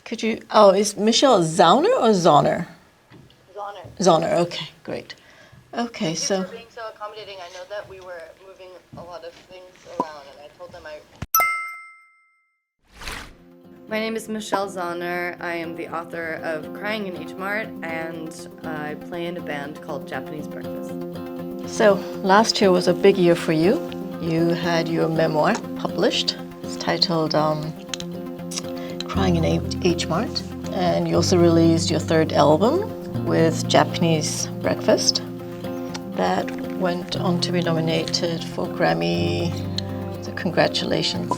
Could you, oh, is Michelle Zauner or Zauner? Zauner. Zauner, okay, great. Okay, Thank so. you for being so accommodating. I know that we were moving a lot of things around, and I told them My name is Michelle Zauner. I am the author of Crying in H Mart, and I play in a band called Japanese Breakfast. So, last year was a big year for you. You had your memoir published. It's titled Crying in H Mart. And you also released your third album with Japanese Breakfast that went on to be nominated for Grammy. So congratulations.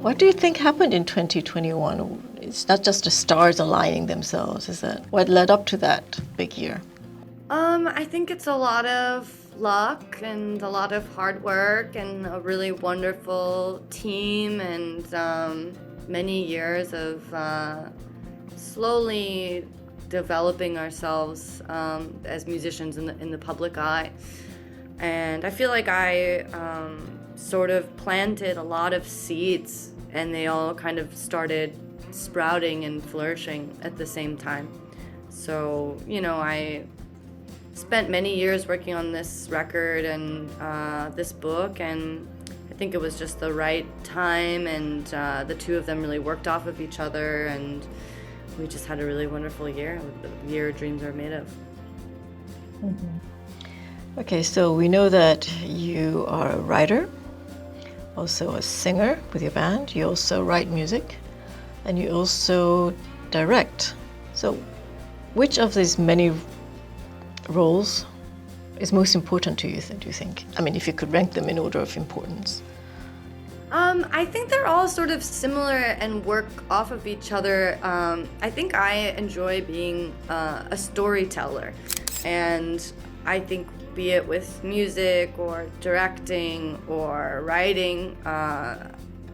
What do you think happened in 2021? It's not just the stars aligning themselves, is it? What led up to that big year? I think it's a lot of luck and a lot of hard work and a really wonderful team and many years of slowly developing ourselves as musicians in the public eye. And I feel like I sort of planted a lot of seeds, and they all kind of started sprouting and flourishing at the same time. So, I spent many years working on this record and this book, and I think it was just the right time, and the two of them really worked off of each other, and we just had a really wonderful year, the year dreams are made of. Mm-hmm. Okay, so we know that you are a writer, also a singer with your band. You also write music, and you also direct. So which of these many roles is most important to you, do you think? I mean, if you could rank them in order of importance. I think they're all sort of similar and work off of each other. I think I enjoy being a storyteller, and I think be it with music or directing or writing, I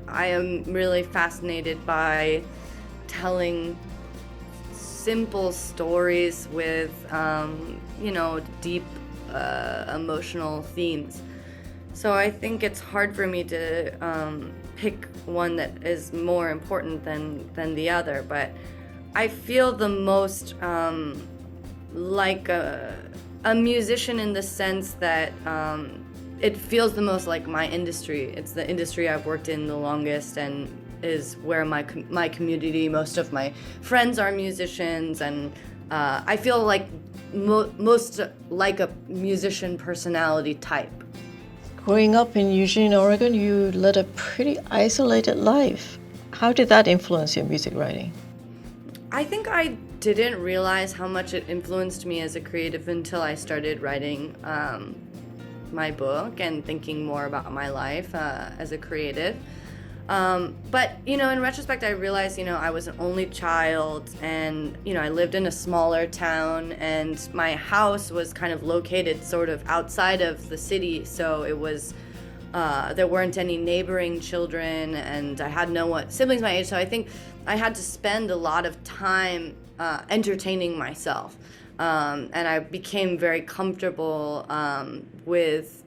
am really fascinated by telling simple stories with, deep emotional themes. So I think it's hard for me to pick one that is more important than the other, but I feel the most like a musician in the sense that it feels the most like my industry. It's the industry I've worked in the longest and is where my community, most of my friends are musicians, and I feel like most like a musician personality type. Growing up in Eugene, Oregon, you led a pretty isolated life. How did that influence your music writing? I think I didn't realize how much it influenced me as a creative until I started writing my book and thinking more about my life as a creative. But, in retrospect, I realized, I was an only child, and, I lived in a smaller town, and my house was kind of located sort of outside of the city, so it was, there weren't any neighboring children, and I had no siblings my age, so I think I had to spend a lot of time entertaining myself, and I became very comfortable with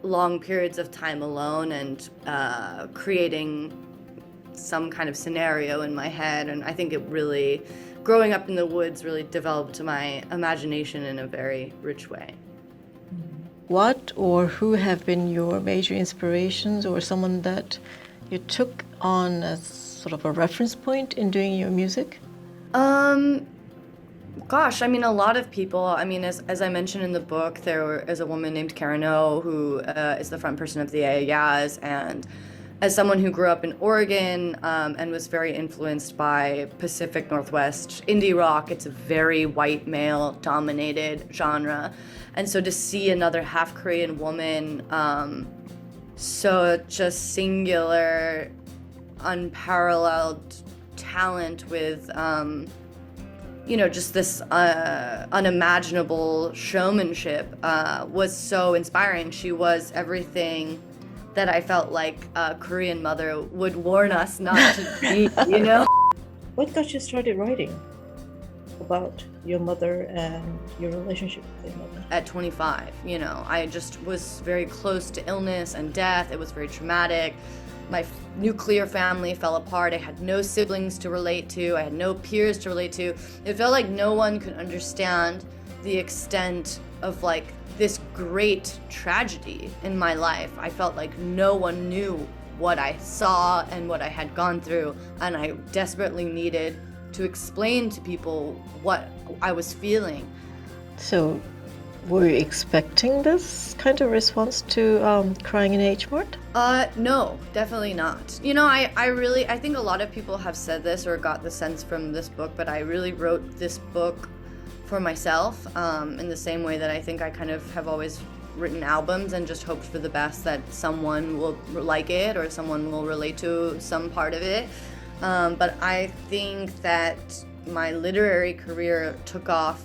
long periods of time alone and creating some kind of scenario in my head. And I think it really, growing up in the woods, really developed my imagination in a very rich way. What or who have been your major inspirations, or someone that you took on as sort of a reference point in doing your music? Gosh, a lot of people. As I mentioned in the book, there is a woman named Karen O, who is the front person of the Yaz, and as someone who grew up in Oregon and was very influenced by Pacific Northwest indie rock, it's a very white male-dominated genre, and so to see another half-Korean woman, such a singular, unparalleled talent with just this unimaginable showmanship was so inspiring. She was everything that I felt like a Korean mother would warn us not to be, What got you started writing about your mother and your relationship with your mother? At 25, I just was very close to illness and death. It was very traumatic. my nuclear family fell apart. I had no siblings to relate to. I had no peers to relate to. It felt like no one could understand the extent of like this great tragedy in my life. I felt like no one knew what I saw and what I had gone through, and I desperately needed to explain to people what I was feeling. So, were you expecting this kind of response to Crying in H Mart? No, definitely not. You know, I think a lot of people have said this or got the sense from this book, but I really wrote this book for myself, in the same way that I think I kind of have always written albums and just hoped for the best, that someone will like it or someone will relate to some part of it. But I think that my literary career took off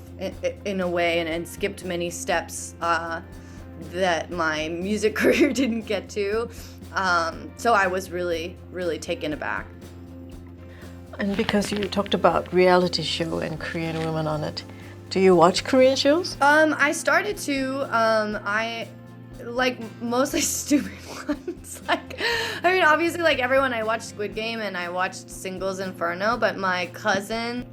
in a way and skipped many steps that my music career didn't get to. So I was really, really taken aback. And because you talked about reality show and Korean women on it, do you watch Korean shows? I started to. I like mostly stupid ones. Like, I mean, obviously, like everyone, I watched Squid Game and I watched Singles Inferno. But my cousin,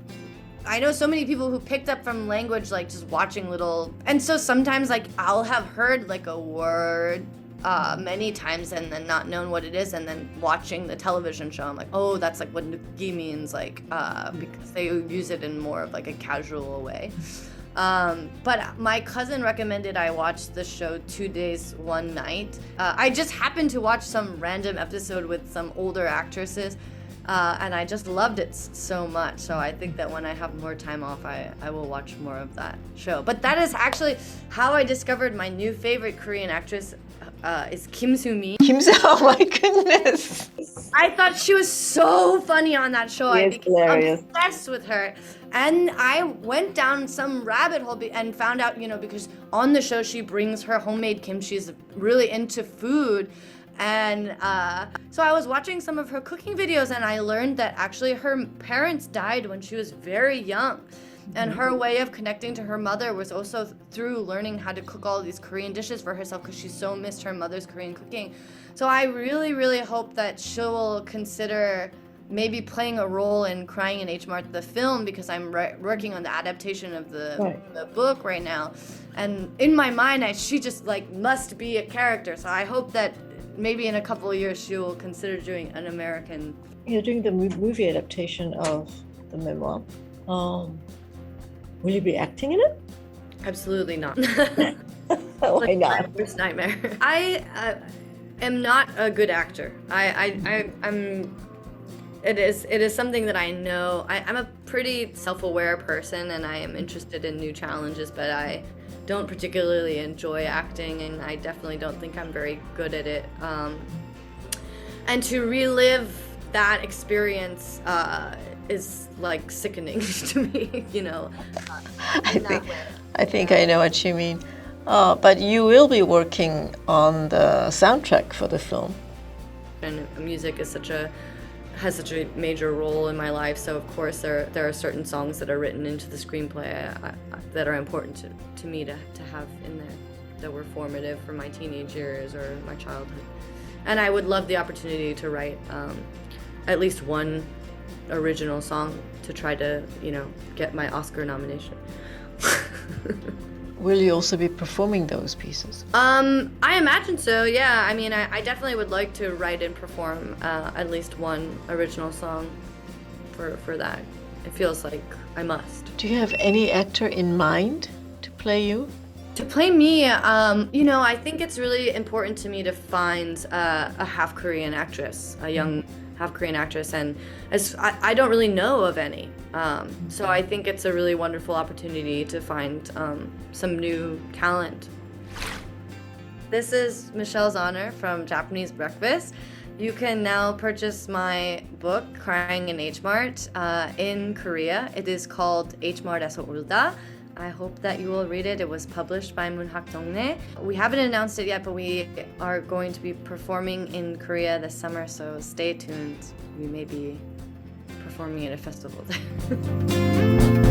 I know so many people who picked up from language, like just watching little. And so sometimes, like, I'll have heard like a word many times and then not known what it is, and then watching the television show, I'm like, oh, that's like what nuki means, like, because they use it in more of like a casual way. But my cousin recommended I watch the show 2 days, 1 night. I just happened to watch some random episode with some older actresses, and I just loved it so much. So I think that when I have more time off, I will watch more of that show. But that is actually how I discovered my new favorite Korean actress, is Kim Soo-mi. Oh my goodness. I thought she was so funny on that show. I became hilarious. obsessed with her. And I went down some rabbit hole and found out, you know, because on the show she brings her homemade kimchi. She's really into food. And so I was watching some of her cooking videos and I learned that actually her parents died when she was very young. And her way of connecting to her mother was also through learning how to cook all these Korean dishes for herself, because she so missed her mother's Korean cooking. So I really, really hope that she will consider maybe playing a role in Crying in H Mart, the film, because I'm working on the adaptation of the book right now. And in my mind, she just like must be a character. So I hope that maybe in a couple of years she will consider doing an American. You're doing the movie adaptation of the memoir. Will you be acting in it? Absolutely not. Why not? My worst nightmare. I am not a good actor. I'm. It is something that I know. I'm a pretty self-aware person, and I am interested in new challenges, but I don't particularly enjoy acting, and I definitely don't think I'm very good at it. And to relive that experience is like sickening to me, you know. I think I know what you mean. But you will be working on the soundtrack for the film. And music has such a major role in my life, so of course there are certain songs that are written into the screenplay that are important to me to have in there, that were formative for my teenage years or my childhood. And I would love the opportunity to write at least one original song to try to, you know, get my Oscar nomination. Will you also be performing those pieces? I imagine so, yeah. I mean, I definitely would like to write and perform at least one original song for that. It feels like I must. Do you have any actor in mind to play you? To play me, you know, I think it's really important to me to find a half Korean actress, a young half Korean actress, and I don't really know of any. So I think it's a really wonderful opportunity to find some new talent. This is Michelle Zauner from Japanese Breakfast. You can now purchase my book, Crying in H Mart, in Korea. It is called H Mart에서 울다. I hope that you will read it. It was published by 문학 동네. We haven't announced it yet, but we are going to be performing in Korea this summer, so stay tuned. We may be performing at a festival there.